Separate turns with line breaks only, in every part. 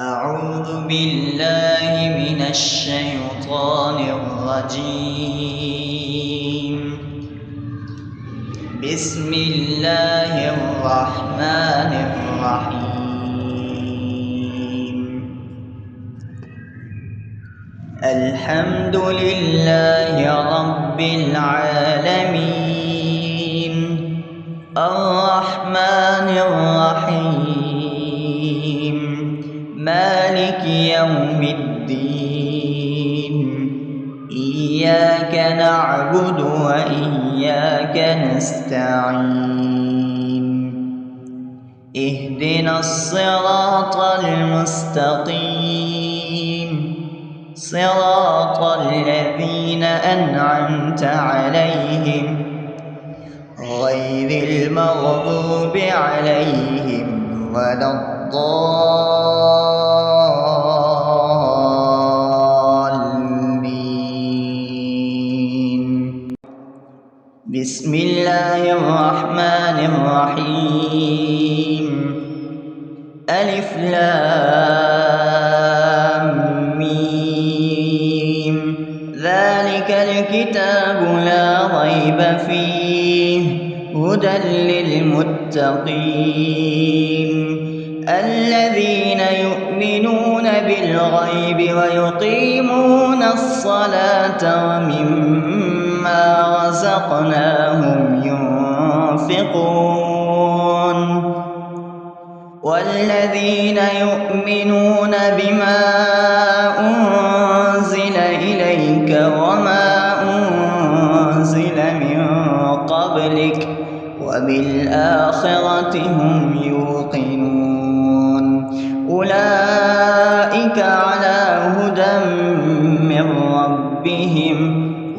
أعوذ بالله من الشيطان الرجيم. بسم الله الرحمن الرحيم. الحمد لله رب العالمين، الرحمن الرحيم، مالك يوم الدين. إياك نعبد وإياك نستعين. اهدنا الصراط المستقيم، صراط الذين أنعمت عليهم غير المغضوب عليهم ولا الضالين. بسم الله الرحمن الرحيم. ألف لام ميم. ذلك الكتاب لا ريب فيه هدى للمتقين الذين يؤمنون بالغيب ويقيمون الصلاة ومما رزقناهم ينفقون والذين يؤمنون بما أنزل إليك وما أنزل من قبلك وبالآخرة هم يوقنون أولئك على هدى من ربهم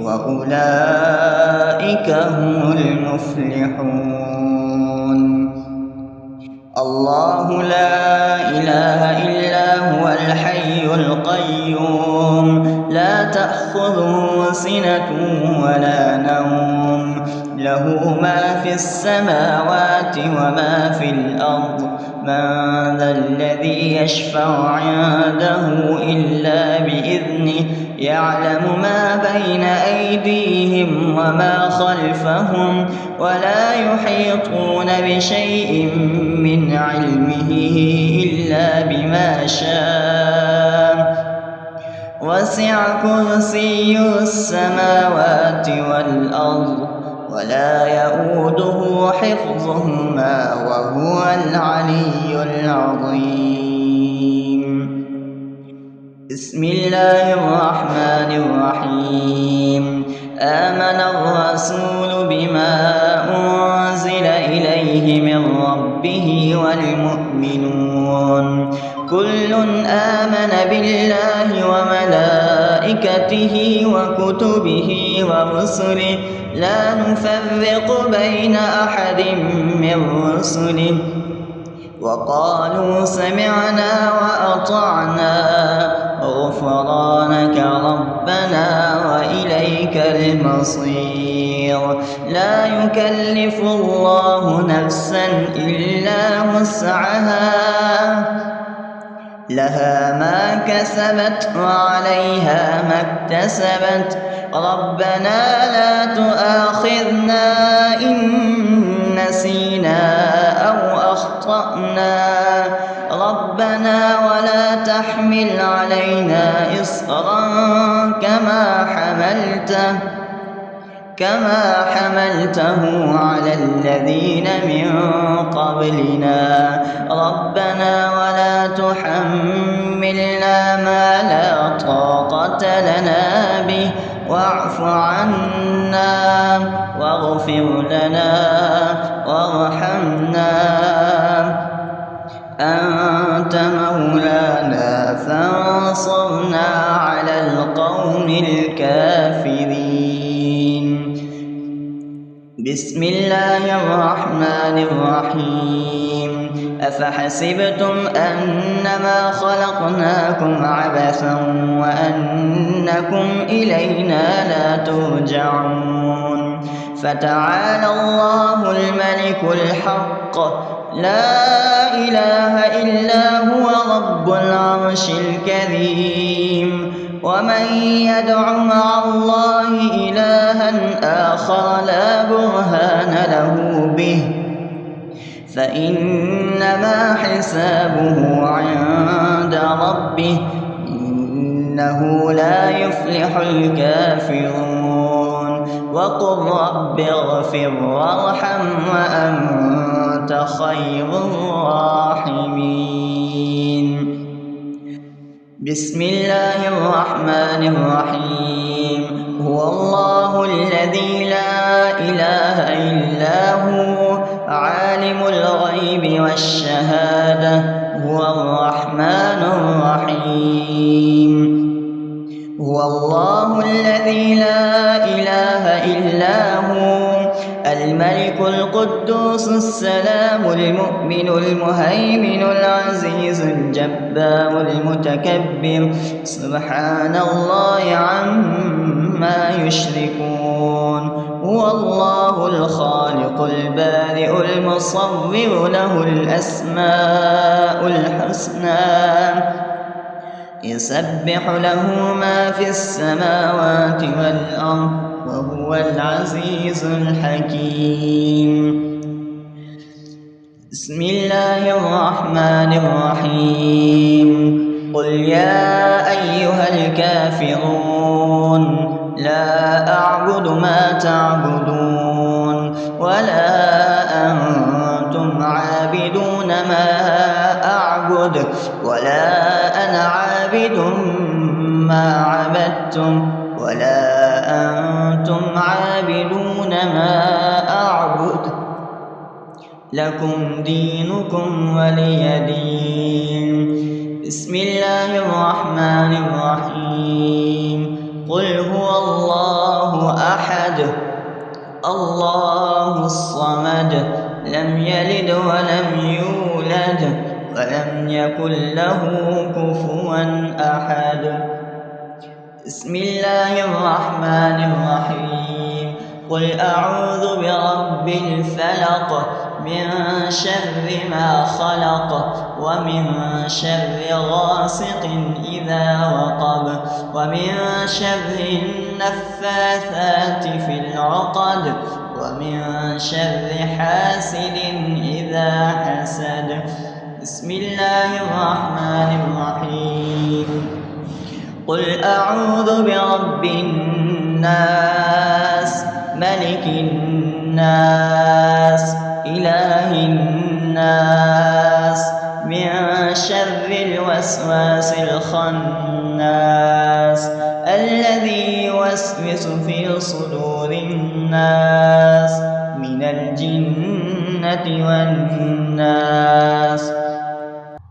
وأولئك هم المفلحون. الله لا إله إلا هو الحي القيوم لا تأخذه سنة ولا نوم له ما في السماوات وما في الأرض من ذا الذي يشفع عنده إلا بإذنه يعلم ما بين أيديهم وما خلفهم ولا يحيطون بشيء من علمه إلا بما شاء وسع كرسيه السماوات والأرض ولا يؤوده حفظهما وهو العلي العظيم. بسم الله الرحمن الرحيم. آمن الرسول بما أنزل إليه من ربه والمؤمنون كل آمن بالله وملائكته وكتبه ورسله لا نفرق بين أحد من رسله وقالوا سمعنا وأطعنا غفرانك ربنا وإليك المصير. لا يكلف الله نفسا إلا وسعها لها ما كسبت وعليها ما اكتسبت ربنا لا تؤاخذنا إن نسينا أو أخطأنا ربنا ولا تحمل علينا إصرا كما حملته على الذين من قبلنا ربنا ولا تحملنا ما لا طاقة لنا به واعف عنا واغفر لنا وارحمنا أنت مولانا فانصرنا على القوم الكافرين. بسم الله الرحمن الرحيم. أفحسبتم أنما خلقناكم عبثا وأنكم إلينا لا ترجعون فتعالى الله الملك الحق لا إله إلا هو رب العرش الكريم. ومن يدع مع الله إلها آخر لا برهان له به فإنما حسابه عند ربه إنه لا يفلح الكافرون. وقل رب اغفر وارحم وأنت خير الراحمين. بسم الله الرحمن الرحيم. هو الله الذي لا إله إلا هو عالم الغيب والشهادة هو الرحمن الرحيم. هو الله الذي لا إله إلا هو الملك القدوس السلام المؤمن المهيمن العزيز الجبار المتكبر سبحان الله عما يشركون. هو الله الخالق البارئ المصور له الأسماء الحسنى يسبح له ما في السماوات والأرض وهو العزيز الحكيم. بسم الله الرحمن الرحيم. قل يا أيها الكافرون لا أعبد ما تعبدون ولا أنتم عابدون ما أعبد ولا أنا عابد ما عبدتم ولا أنتم عابدون ما أعبد لكم دينكم ولي دين. بسم الله الرحمن الرحيم. قل هو الله أحد الله الصمد لم يلد ولم يولد ولم يكن له كفوا أحد. بسم الله الرحمن الرحيم. قل أعوذ برب الفلق من شر ما خلق ومن شر غاسق إذا وقب ومن شر النفاثات في العقد ومن شر حاسد إذا حسد. بسم الله الرحمن الرحيم. قل أعوذ برب الناس ملك الناس إله الناس من شر الوسواس الخناس الذي يوسوس في صدور الناس من الجنة والناس.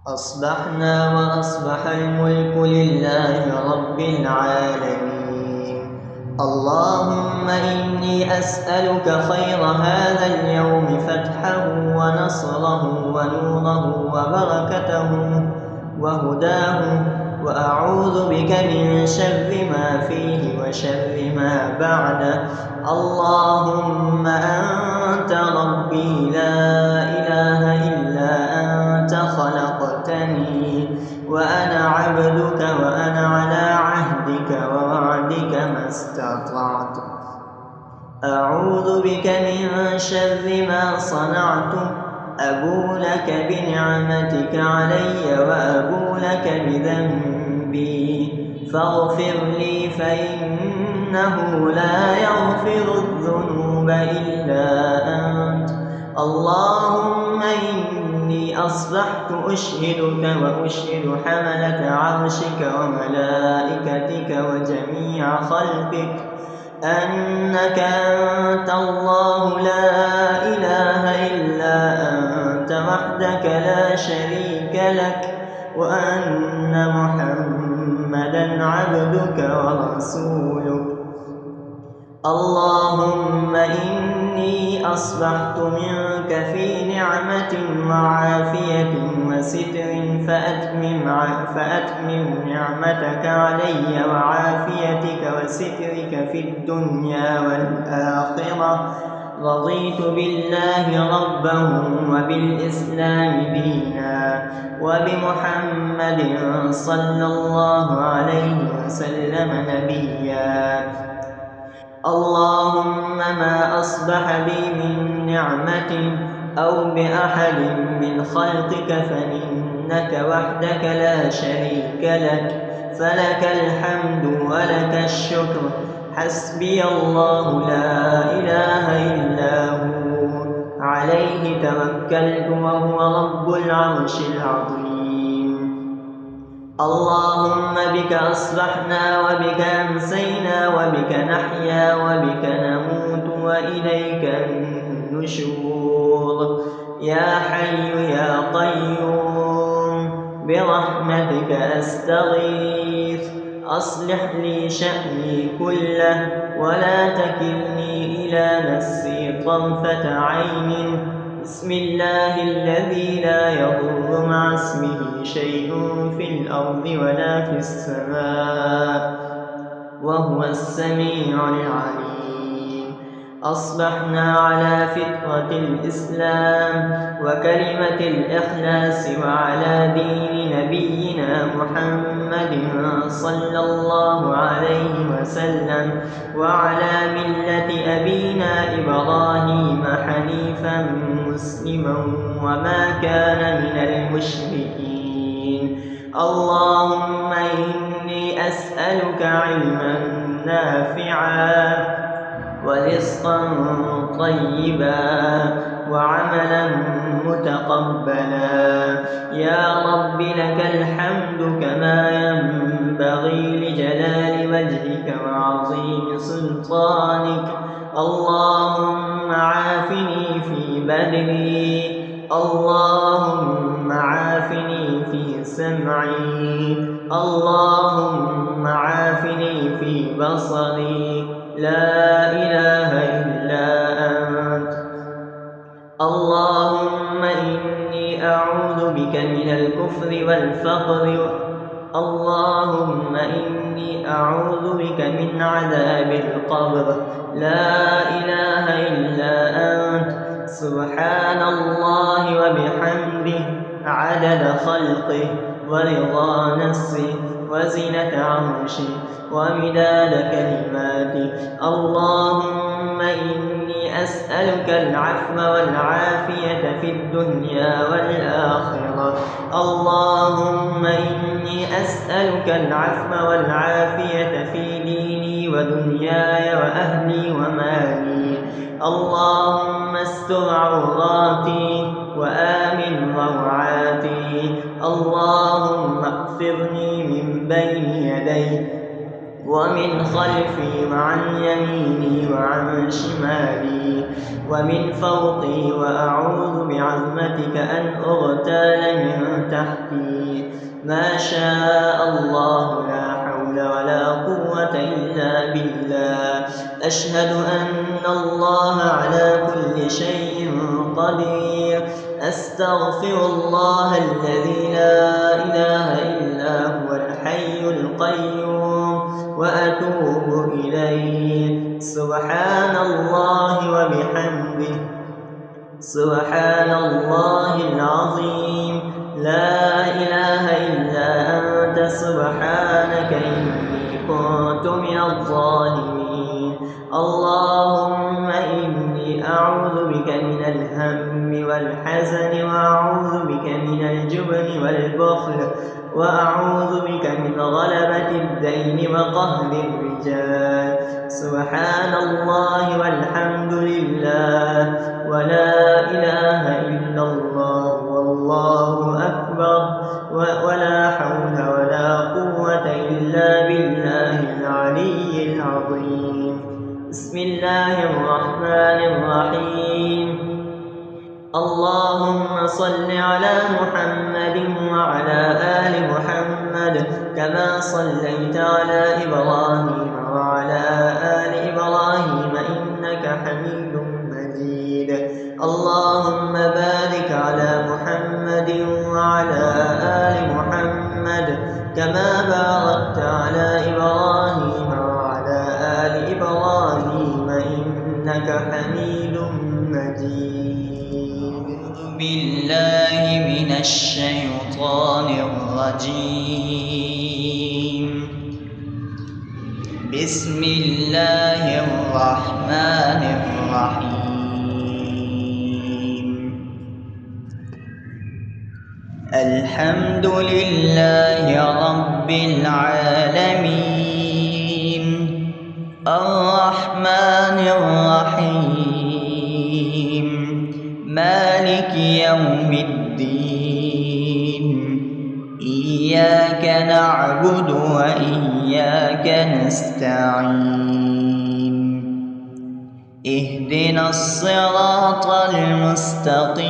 أصبحنا وأصبح الملك لله رب العالمين. اللهم إني أسألك خير هذا اليوم فتحه ونصره ونوره وبركته وهداه وأعوذ بك من شر ما فيه وشر ما بعده. اللهم أنت ربي لا إله إلا أنت خلقتني وأنا عبدك وأنا على عهدك ووعدك ما استطعت. أعوذ بك من شر ما صنعت أبو لك بنعمتك علي وأبو لك بذنبي فاغفر لي فإنه لا يغفر الذنوب إلا أنت. اللهم إني أصبحت أشهدك وأشهد حملة عرشك وملائكتك وجميع خلقك أنك أنت الله لا إله إلا أنت وحدك لا شريك لك وأن محمدا عبدك ورسولك. اللهم إني أصبحت منك في نعمة وعافية وستر فأتمم نعمتك علي وعافيتك وسترك في الدنيا والآخرة رضيت بالله ربا وبالإسلام دينا وبمحمد صلى الله عليه وسلم نبيا. اللهم ما أصبح بي من نعمة أو بأحد من خلقك فإنك وحدك لا شريك لك، فلك الحمد ولك الشكر. حسبي الله لا إله إلا هو، عليه توكلت وهو رب العرش العظيم. اللهم بك أصبحنا وبك أمسينا وبك نحيا وبك نموت وإليك النشور. يا حي يا قيوم برحمتك أستغيث، أصلح لي شأني كله ولا تكلني إلى نفسي طرفة عين. بسم الله الذي لا يضر مع اسمه شيء في الأرض ولا في السماء وهو السميع العليم. أصبحنا على فطرة الإسلام وكلمة الإخلاص وعلى دين نبينا محمد صلى الله عليه وسلم وعلى ملة أبينا إبراهيم حنيفا مسلما وما كان من المشركين. اللهم إني أسألك علما نافعا ورزقا طيبا وعملا متقبلا. يا رب لك الحمد كما ينبغي لجلال وجهك وعظيم سلطانك. اللهم عافني في بدني، اللهم عافني في سمعي، اللهم عافني في بصري. لا إله إلا أنت. اللهم إني أعوذ بك من الكفر والفقر. اللهم إني أعوذ بك من عذاب القبر. لا إله إلا أنت. سبحان الله وبحمده عدد خلقه ورضا نفسه وزنة عرشه ومداد كلماته. اللهم إني أسألك العفو والعافية في الدنيا والآخرة. اللهم إني أسألك العفو والعافية في ديني ودنياي وأهلي ومالي. اللهم استر عوراتي وآمن روعاتي. اللهم اغفرني من بين يدي ومن خلفي وعن يميني وعن شمالي ومن فوقي، وأعوذ بعظمتك أن أغتال من تحتي. ما شاء الله لا حول ولا قوة إلا بالله. أشهد أن الله على كل شيء قدير. أستغفر الله الذي لا إله إلا هو الحي القيوم وأتوب إليه. سبحان الله وبحمده سبحان الله العظيم. لا إله إلا أنت سبحانك إني كنت من الظالمين. اللهم إني أعوذ بك من الهم والحزن وأعوذ بك من الجبن والبخل وأعوذ بك من غلبة الدين وقهر الرجال. سبحان الله والحمد لله ولا إله إلا الله والله أكبر ولا حول ولا قوة إلا بالله العلي العظيم. بسم الله الرحمن الرحيم. اللهم صل على محمد وعلى آل محمد كما صليت على إبراهيم وعلى آل إبراهيم إنك حميد مجيد. اللهم بارك على محمد وعلى آل محمد كما باركت على إبراهيم وعلى آل إبراهيم إنك حميد
الشيطان الرجيم. بسم الله الرحمن الرحيم. الحمد لله رب العالمين، الرحمن الرحيم، مالك يوم الدين، إياك نعبد وإياك نستعين، اهدنا الصراط المستقيم،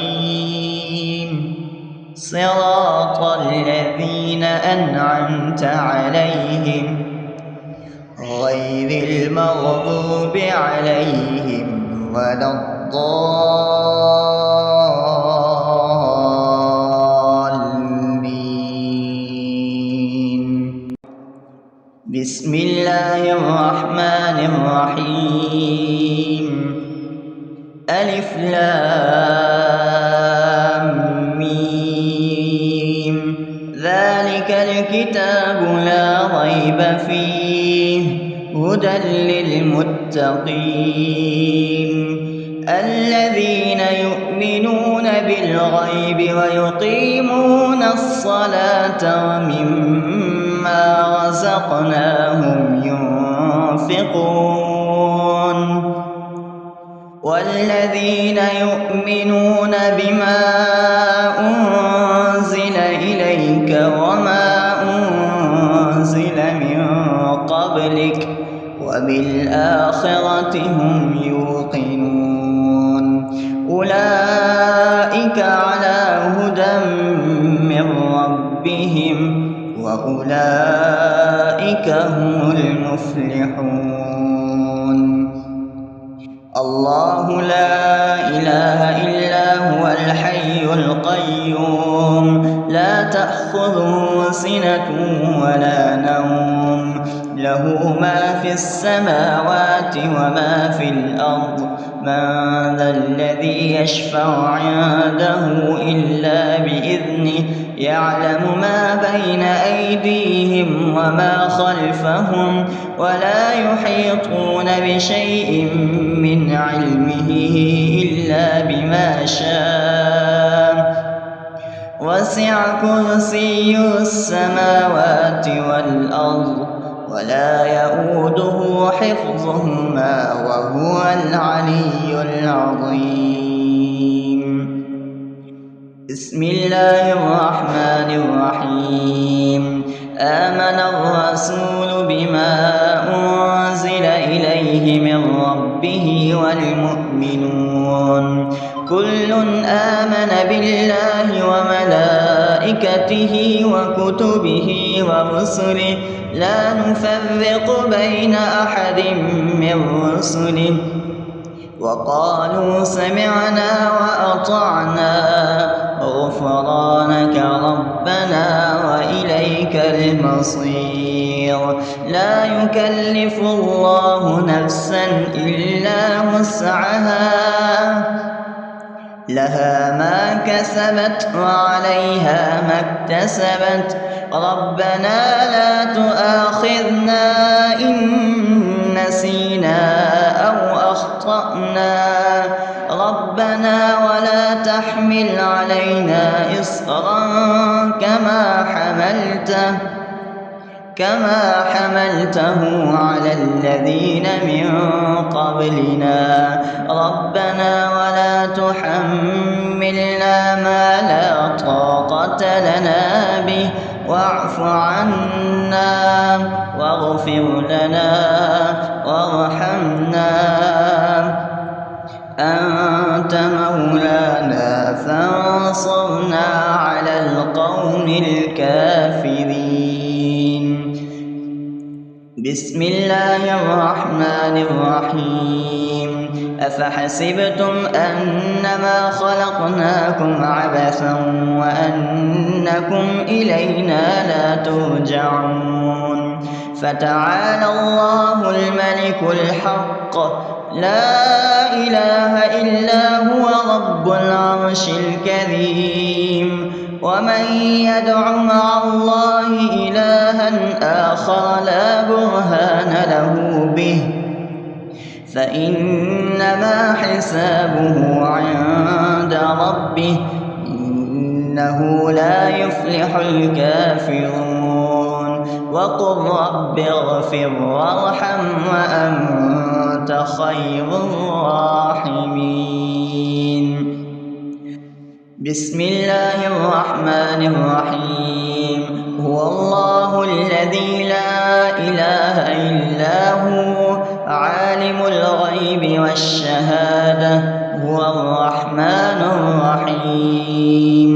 صراط الذين أنعمت عليهم غير المغضوب عليهم ولا الضالين. بسم الله الرحمن الرحيم. ألف لام ميم، ذلك الكتاب لا ريب فيه، هدى للمتقين الذين يؤمنون بالغيب ويقيمون الصلاة ومما رزقناهم ينفقون، والذين يؤمنون بما أنزل إليك وما أنزل من قبلك وبالآخرة هم يوقنون، أولئك على هدى من ربهم وأولئك هم المفلحون. الله لا إله إلا هو الحي القيوم، لا تأخذه سنة ولا نوم، له ما في السماوات وما في الأرض، من ذا الذي يشفع عنده إلا بإذنه، يعلم ما بين أيديهم وما خلفهم، ولا يحيطون بشيء من علمه إلا بما شاء، وسع كرسيه السماوات والأرض ولا يؤوده حفظهما وهو العلي العظيم. بسم الله الرحمن الرحيم. آمن الرسول بما أنزل إليه من ربه والمؤمنون كل آمن بالله وملائكته وكتبه ورسله لا نفرق بين أحد من رسله، وقالوا سمعنا وأطعنا غفرانك ربنا وإليك المصير. لا يكلف الله نفسا إلا وسعها، لها ما كسبت وعليها ما اكتسبت، ربنا لا تؤاخذنا إن نسينا أو أخطأنا، ربنا ولا تحمل علينا إصرا كما حملته على الذين من قبلنا، ربنا ولا تحملنا ما لا طاقة لنا به، واعف عنا واغفر لنا وارحمنا، أنت مولانا فانصرنا على القوم الكافرين. بسم الله الرحمن الرحيم. أفحسبتم أنما خلقناكم عبثا وأنكم إلينا لا ترجعون، فتعالى الله الملك الحق، لا إله إلا هو رب العرش الكريم، ومن يدع مع الله إلها آخر لا برهان له به فإنما حسابه عند ربه إنه لا يفلح الكافرون وقل رب اغفر وارحم وأنت خير الراحمين. بسم الله الرحمن الرحيم. هو الله الذي لا إله إلا هو عالم الغيب والشهادة هو الرحمن الرحيم.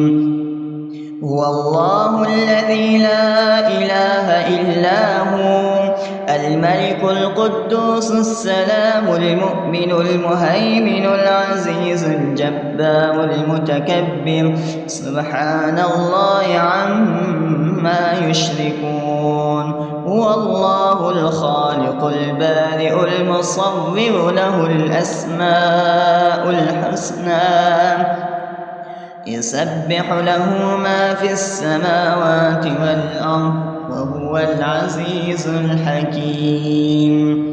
هو الله الذي لا إله إلا هو الملك القدوس السلام المؤمن المهيمن العزيز الجبار المتكبر سبحان الله عما يشركون. هو الله الخالق البارئ المصور له الأسماء الحسنى يسبح له ما في السماوات والأرض وهو العزيز الحكيم.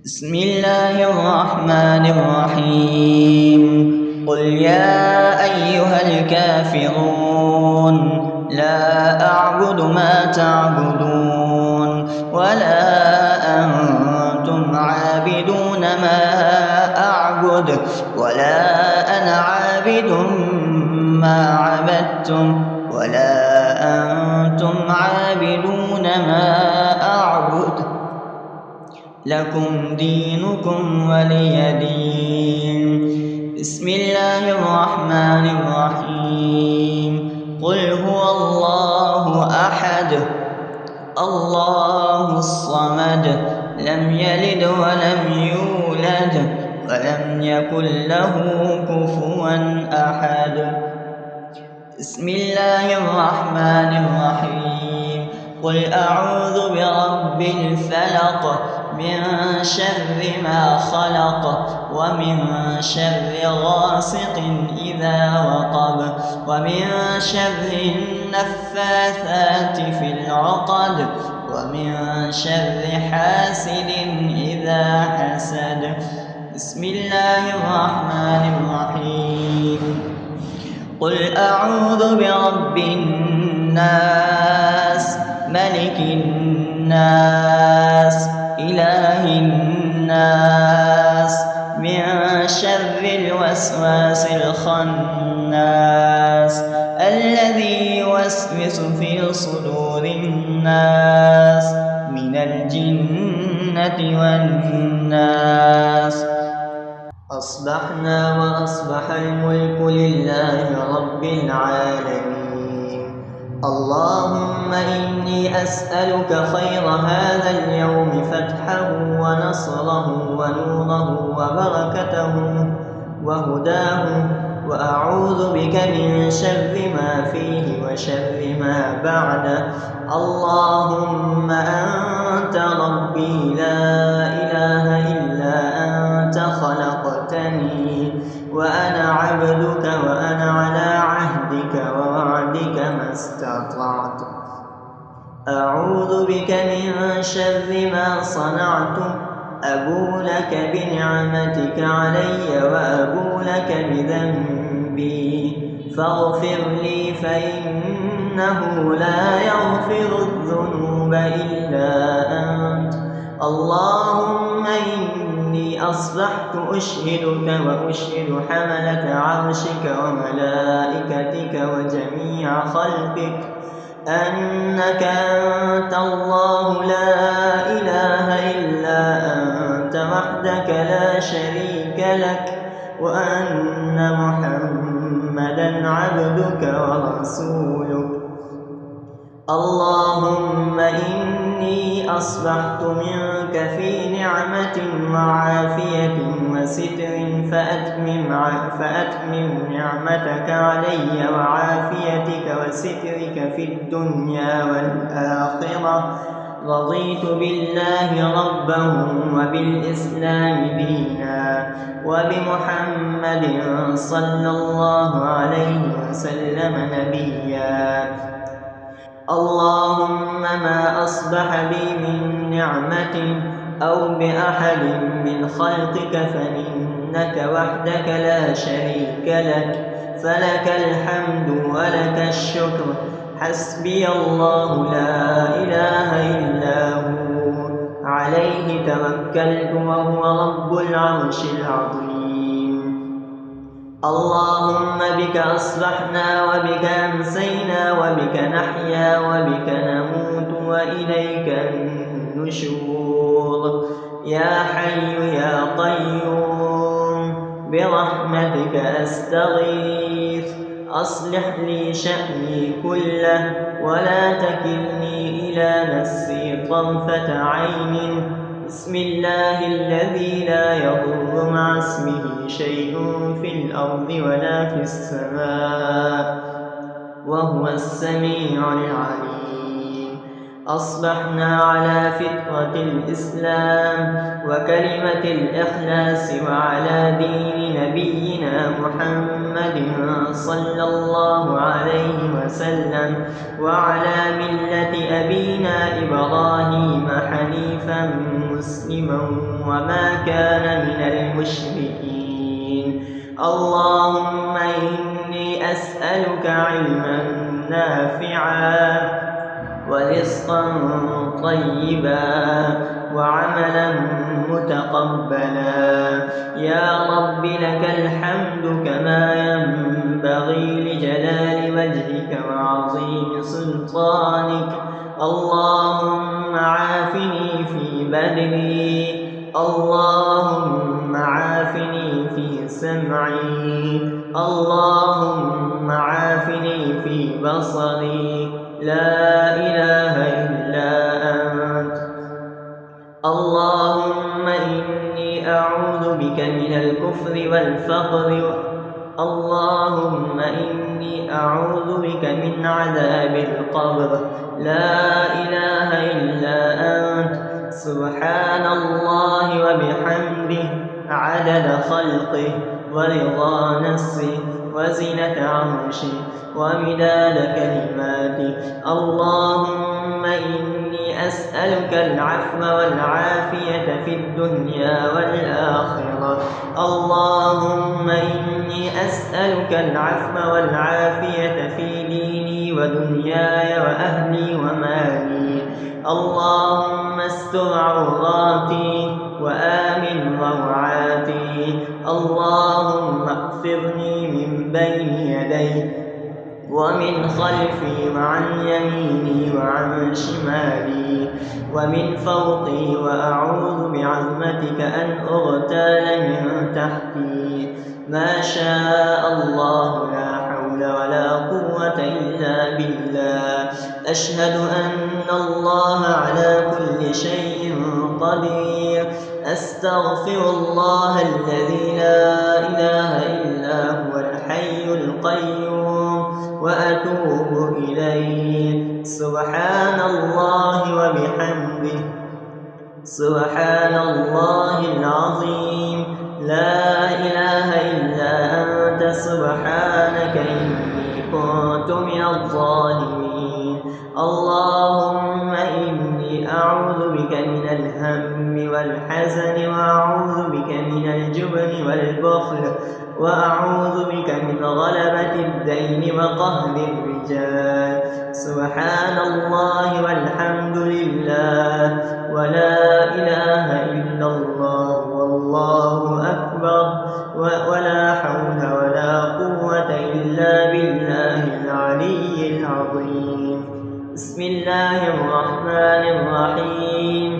بسم الله الرحمن الرحيم. قل يا أيها الكافرون لا أعبد ما تعبدون ولا أنتم عابدون ما أعبد ولا أنا عابد ما عبدتم ولا أنتم عابدون ما أعبد لكم دينكم ولي دين. بسم الله الرحمن الرحيم. قل هو الله أحد الله الصمد لم يلد ولم يولد ولم يكن له كفوا أحد. بسم الله الرحمن الرحيم. قل أعوذ برب الفلق من شر ما خلق ومن شر غاسق إذا وقب ومن شر النفاثات في العقد ومن شر حاسد إذا حسد. بسم الله الرحمن الرحيم. قل أعوذ برب الناس ملك الناس إله الناس من شر الوسواس الخناس الذي يوسوس في صدور الناس من الجنة والناس.
أصبحنا وأصبح الملك لله رب العالمين. اللهم إني أسألك خير هذا اليوم فتحه ونصره ونوره وبركته وهداه وأعوذ بك من شر ما فيه وشر ما بعده. اللهم أنت ربي لا إله إلا أنت خلقتني وأنا عبدك وأنا على عهدك ووعدك ما استطعت. أعوذ بك من شر ما صنعت أبو لك بنعمتك علي وأبو لك بذنبي فاغفر لي فإنه لا يغفر الذنوب إلا أنت. اللهم إني أصبحت أشهدك وأشهد حملة عرشك وملائكتك وجميع خلقك أنك أنت الله لا إله إلا أنت وحدك لا شريك لك وأن محمدا عبدك ورسولك. اللهم إني أصبحت منك في نعمة وعافية وستر فأتمم نعمتك علي وعافيتك وسترك في الدنيا والآخرة رضيت بالله ربا وبالإسلام دينا وبمحمد صلى الله عليه وسلم نبيا. اللهم ما أصبح بي من نعمة أو بأحد من خلقك فمنك وحدك لا شريك لك، فلك الحمد ولك الشكر. حسبي الله لا إله إلا هو، عليه توكلت وهو رب العرش العظيم. اللهم بك أصبحنا وبك أمسينا وبك نحيا وبك نموت وإليك النشور. يا حي يا قيوم برحمتك أستغيث، أصلح لي شأني كله ولا تكلني إلى نفسي طرفة عين. بسم الله الذي لا يضر مع اسمه شيء في الأرض ولا في السماء وهو السميع العليم. أصبحنا على فطرة الإسلام وكلمة الإخلاص وعلى دين نبينا محمد صلى الله عليه وسلم وعلى ملة أبينا إبراهيم حنيفا مسلما وما كان من المشركين. اللهم إني أسألك علما نافعا ورزقا طيبا وعملا متقبلا. يا رب لك الحمد كما ينبغي لجلال وجهك وعظيم سلطانك. اللهم عافني في بدني، اللهم عافني في سمعي، اللهم عافني في بصري. لا إله إلا أنت. اللهم إني أعوذ بك من الكفر والفقر. اللهم إني أعوذ بك من عذاب القبر. لا إله إلا أنت. سبحان الله وبحمده عدد خلقه ورضا نفسه وزنة عرشه ومداد كلماته. اللهم إني أسألك العفو والعافية في الدنيا والآخرة. اللهم إني أسألك العفو والعافية في ديني ودنياي وأهلي ومالي. اللهم استر عوراتي وآمن روعاتي. اللهم اغفرني من بين يدي ومن خلفي وعن يميني وعن شمالي ومن فوقي، وأعوذ بعظمتك أن أغتال من تحتي. ما شاء الله لا حول ولا قوة إلا بالله. أشهد أن الله على كل شيء قدير. أستغفر الله الذي لا إله إلا هو الحي القيوم وأتوب إليه. سبحان الله وبحمده سبحان الله العظيم. لا إله إلا أنت سبحانك إني كنت من الظالمين. اللهم إني أعوذ بك من الهم والحزن وأعوذ بك من الجبن والبخل وأعوذ بك من غلبة الدين وقهر الرجال. سبحان الله والحمد لله ولا إله إلا الله والله أكبر ولا حول ولا قوة إلا بالله العلي العظيم. بسم الله الرحمن الرحيم.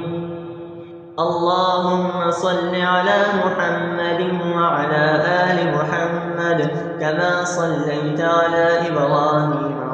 اللهم صل على محمد وعلى آل محمد كما صليت على إبراهيم